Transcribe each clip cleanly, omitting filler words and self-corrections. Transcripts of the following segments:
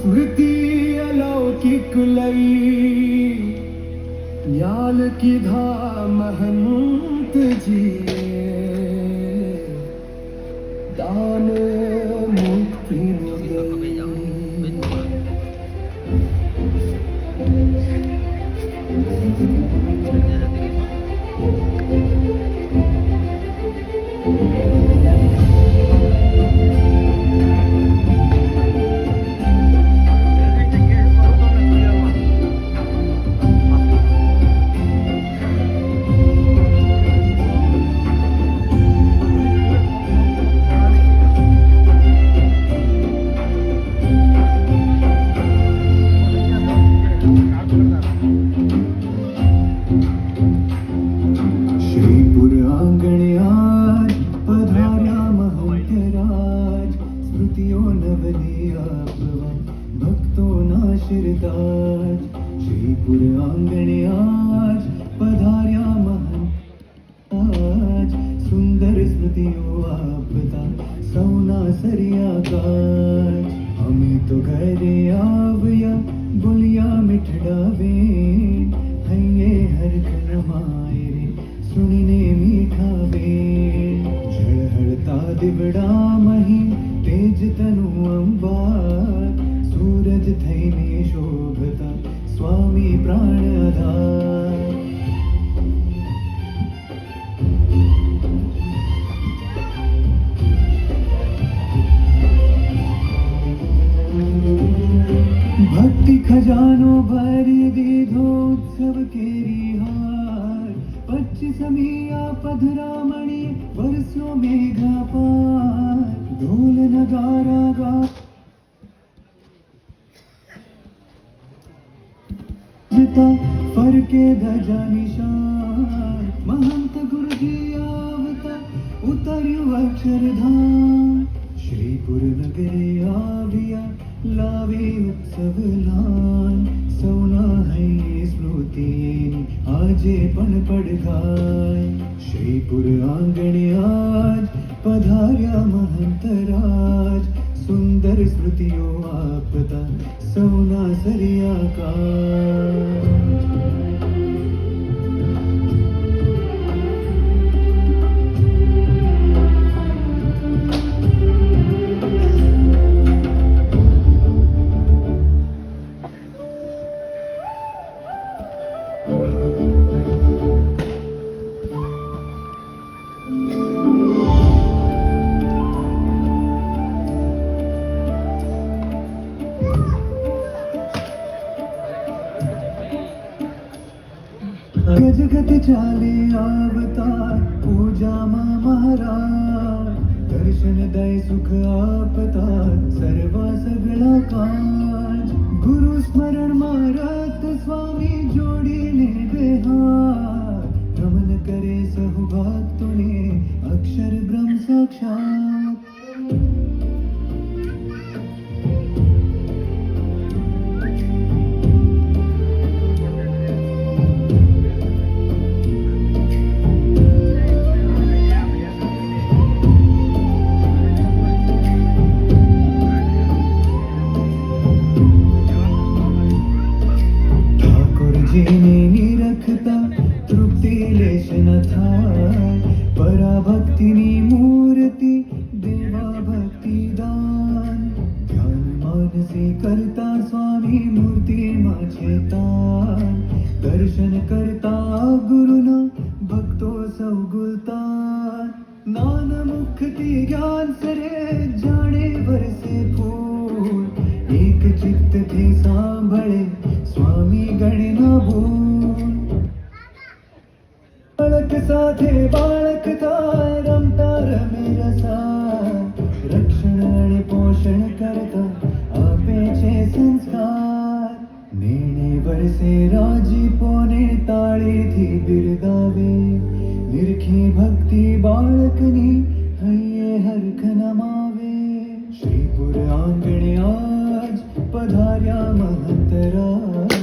स्मृति अलौकिक लई न्याल कीधा महंत जी दान मुक्ति श्रीपुर आंगण्याज पधार्या महंतराज स्मृतियों नवली आपवा भक्तों ना शिरताज श्रीपुर आंगण्याज पधार्या महंतराज सुंदर स्मृतियों आपता सौना सरिया काज हमें तो घरे आवया बुलिया मिठड़ावे हये हर खनमाए रे सुनिने मीठा वे झळहळता दिवडा मही तेज तनु अंबार सूरज थईने शोभता स्वामी प्राणधार भक्ति खजानो भरी दीधो उत्सव केरी हार 25मिया पधरामणि वर्षों मेघा पार ढोल नगारा गा फरके ध्वजा निशान महंत गुरुजी आवता उतर्यो अक्षरधाम श्रीपुर नगरे आविया लावे उत्सव लान सौना है स्मृति आजे पण पड़गाय श्रीपुर आंगणे आज पधार्या महंतराज सुंदर स्मृतियों आपता सौना सरिया का गजगत चाले अवतार पूजा मां महाराज दर्शन दय सुख आपता सर्वा सगळा काज गुरु स्मरण मारत स्वामी जोडीने बेहार नमन करे सहु भक्तोने अक्षर ब्रह्म साक्षात जीने निरखता तृप्ति लेश न थाय पराभक्तिनी मूर्ति देवा भक्ति दान ध्यान मानसी करता स्वामी मूर्ति माझे तान दर्शन करता गुरुना भक्तो सौगुलतान नान मुक्ति ज्ञान सरे जाने बरसे फूल एक चित्त थे सांभळे स्वामी गणना भूल बालक साथे बालक रमता रमे रसा रक्षण आणि पोषण करता आपे छे संस्कार नेणे वर्षे राजी पोने ताळे थी बिरदावे निरखी भक्ति बालकनी हये हरख नमावे श्रीपुर आंगणे आज पधार्या महंतराज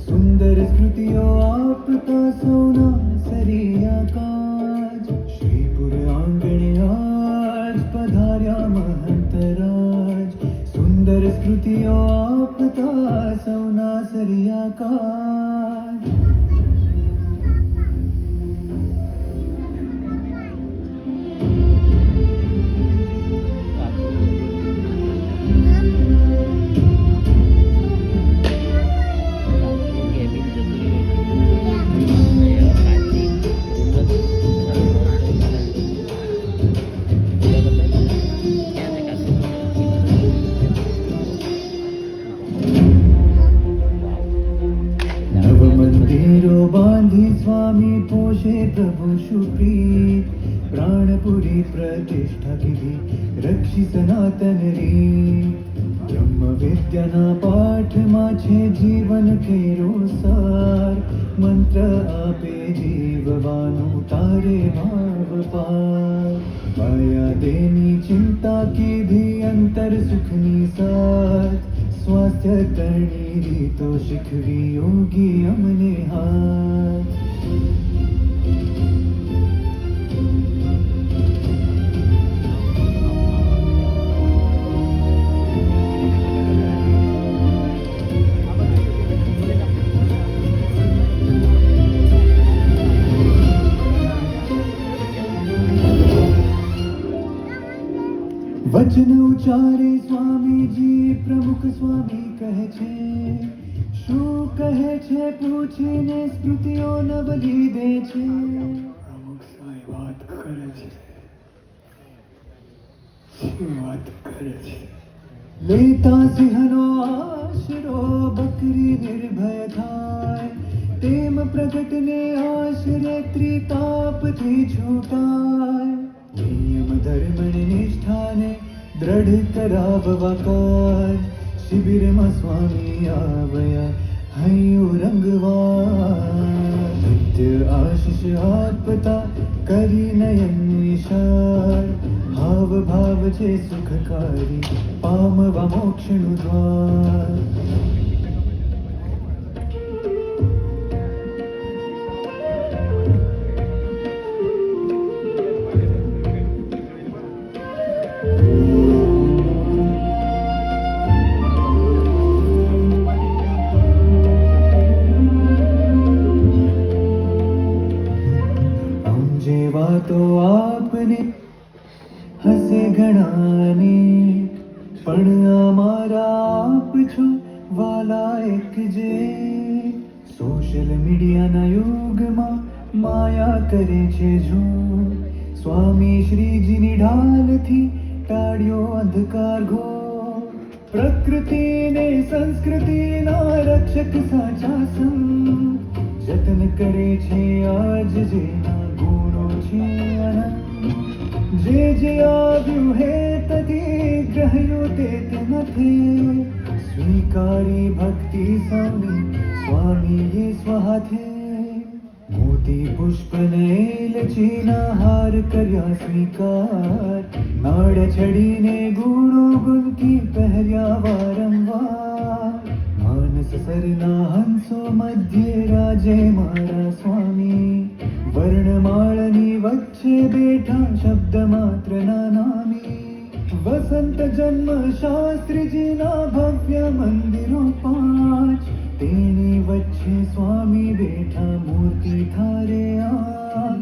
सुंदर स्मृतियों आपता सोना सरिया काज श्रीपुर आंगणे आज पधार्या महंतराज सुंदर સ્મૃતિઓ આપતા સૌના સરિયાકાર. बांधी स्वामी पोषे प्रभु शुप्रीत. प्राणपुरी प्रतिष्ठा की रक्षी सनातन रीत. ब्रह्म विद्याना पाठમાં છે જીવન કેરો સાર. મંત્ર આપે જીવવાનું તારે ભાવ પાર. માયા દેની ચિંતા કીધી અંતર સુખની સાથ. સ્વાસ્થ્ય કરણી રીતો શીખવી યોગી અમને હાથ. વચન ઉચ્ચારે સ્વામીજી પ્રમુખ સ્વામી કહે છે. શું કહે છે પૂછીને સ્મૃતિઓ નવલી દે છે. પ્રમુખ સ્વામી વાત કરે છે. શું વાત કરે છે. લેતા સિંહનો આશરો બકરી નિર્ભય થાય. તેમ પ્રગટને આશરે ત્રિતાપથી છૂટાય. નિયમ ધર્મની નિષ્ઠાને દ્રઢ કરાવવા કાજ. શિબિરમાં સ્વામી આવ્યા હૈયું રંગવા. નિત્ય આશીષ આપતા કરી નયન નિશાર. હાવ ભાવ છે સુખકારી પામવા મોક્ષનું દ્વાર. તો આપને હસે ઘણાને પણ અમારા આપ છો વાલા એક જે. સોશિયલ મીડિયાના યુગમાં માયા કરે છે જો. સ્વામી શ્રીજીની ઢાલથી ટાળ્યો અંધકાર ઘોર. પ્રકૃતિને સંસ્કૃતિના રક્ષક સાચા સંત. જતન કરે છે આજ જેના ગુણો છે અનંત. જે જે આવ્યું હે તથી ગ્રહ્યો તે નથી. સ્વીકારી ભક્તિ સૌની સ્વામીએ સ્વહાથે. મોતી પુષ્પ નૈલચીના હાર કર્યા સ્વીકાર. નાળ છડીને ગુણો ગુંથી પહેર્યા વારંવાર. માનસ સરના હંસો મધ્યે રાજે મારા સ્વામી. વર્ણમાળની વચ્ચે બેઠા શબ્દ માત્રના નામી. વસંત જન્મ શાસ્ત્રીજીના ભવ્ય મંદિરો 5. તેની વચ્ચે સ્વામી બેઠા મૂર્તિ થારે આપ.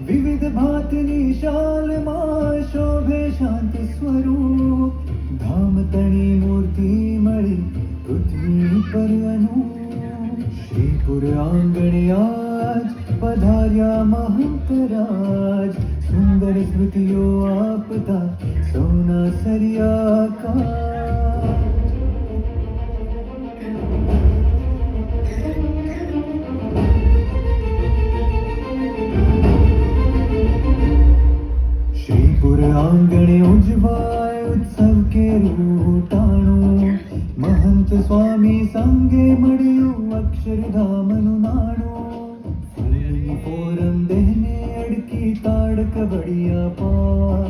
વિવિધ ભાતની શાલમાં શોભે શાંતિ સ્વરૂપ. ધામ તણી મૂર્તિ મળી પૃથ્વી પર અનુપ. શ્રીપુર આંગણે આજ પધાર્યા મહંતરાજ. સુંદર સ્મૃતિઓ આપતા સૌના સરિયાકાર. શ્રીપુર આંગણે ઉજવાય ઉત્સવ કે રૂટાણું. મહંત સ્વામી સંગે મળ્યું અક્ષરધામનું નાણું. ફૂલની ફોરમ દેહને અડકી તાડક વળિયા પાર.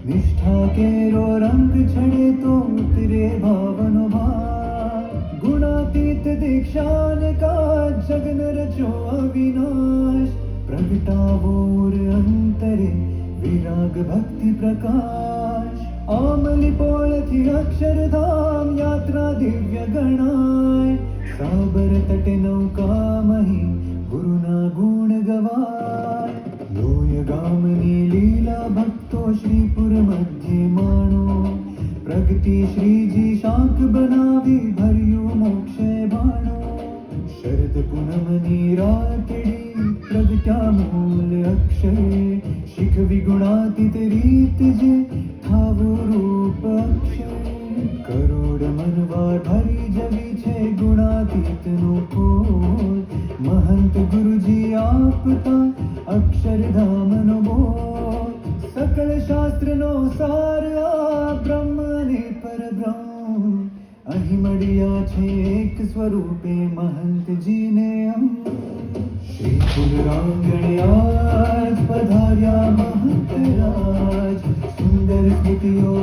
નિષ્ઠા કેરો રંગ છડે તો ઉતરે ભાવનો ભાર. ગુણાતીત દીક્ષાન કા જગન રચો અવિનાશ. પ્રગટાવોર અંતરે વિરાગ ભક્તિ પ્રકાશ. આમલી પોળથી અક્ષરધામ યાત્રા યાત્રા દિવ્ય ગણાય. સાબર તટે નૌકામહી ગુરુના ગુણ ગવાય. લોય ગામની લીલા ભક્તો શ્રીપુર મધ્યે માણો. પ્રગતિ શ્રીજી શાક બનાવી ભર્યું મોક્ષે બાણો. શરદ પૂનમની રાતડી પ્રગટ્યા મૂલ અક્ષરે. શીખવી ગુણાતીત રીત જે થાવું રૂપ અક્ષરે. કરોડ મનવાર ભરી જવી છે ગુણાતીતનું પોલ. મહંત ગુરુજી આપતા અક્ષરધામનો બોલ. સકળ શાસ્ત્રનો સાર આ બ્રહ્મ અને પરબ્રહ્મ. અહીં મળ્યા છે એક સ્વરૂપે મહંતજીને અમ. શ્રીપુર રાંગણે આજ પધાર્યા મહંતરાજ. સુંદર સ્મૃતિઓ